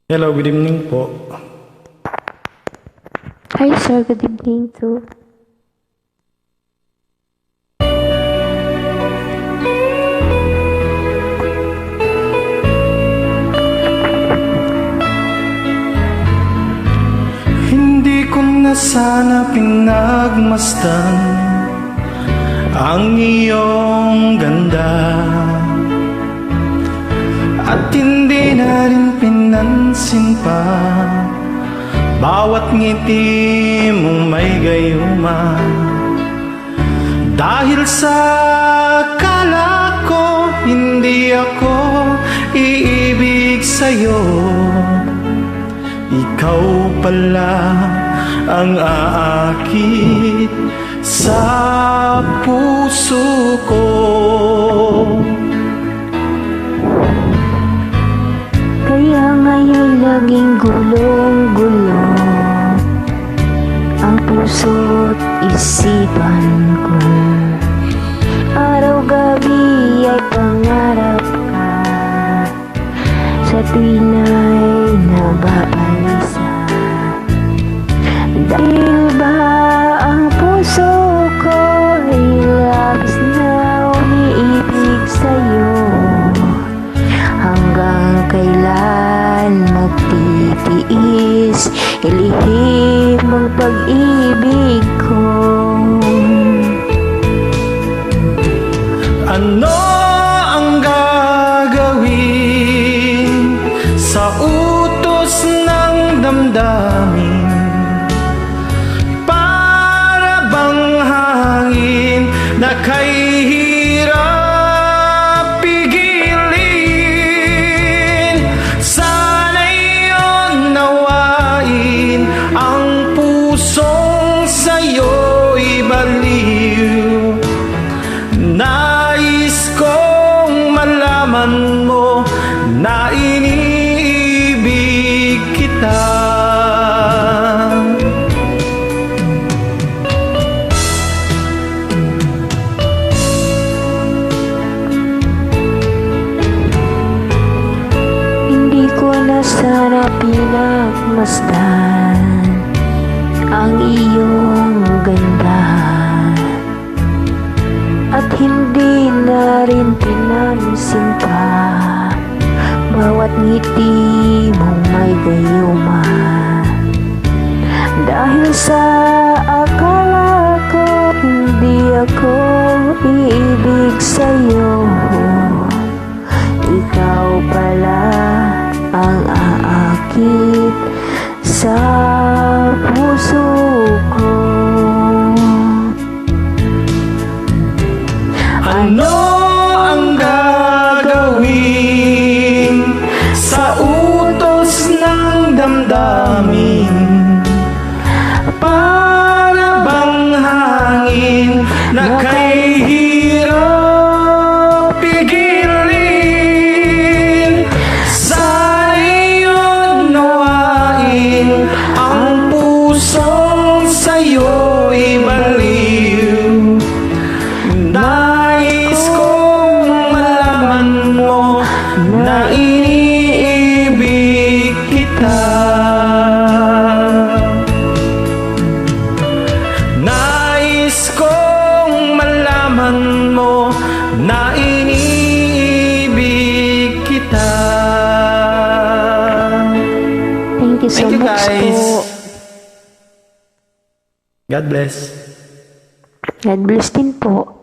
Hello, good evening po. Hi sir, good evening too. Hindi ko na sana pinagmasdan ang iyong ganda, at hindi na rin pinansin pa bawat ngiti mong may gayuma. Dahil sa akala ko hindi ako iibig sa'yo, ikaw pala ang aakit sa puso ko. Kaya ngayon laging gulong-gulong ang puso't isipan ko. Araw-gabi ay pangarap ka, sa tuwina'y nababalisa. Dahil ba ang puso ko ay labis na umiibig sa'yo? Hanggang kailan magtitiis ilihim ang pag-ibig ko? Ano ang gagawin sa utos ng damdamin? Para bang hangin na kay hirap pigilin? Sana'y unawain ang pusong sa'yo'y baliw. Nais kong malaman mo na iniibig kita. Hindi ko na sana pinagmasdan ang iyong ganda, at hindi na rin pinansin pa bawat ngiti mong may gayuma. Dahil sa akala ko hindi ako iibig sa'yo, ikaw pala ang aakit sa puso ko. Ano ang gagawin sa utos ng damdamin? Para bang hangin na kay hirap pigilin? Sana'y unawain ang pusong sa'yo'y baliw. Nais kong malaman mo na iniibig kita. Nais kong malaman mo na iniibig kita. Thank you so Thank you, much guys. po. God bless. God bless din po.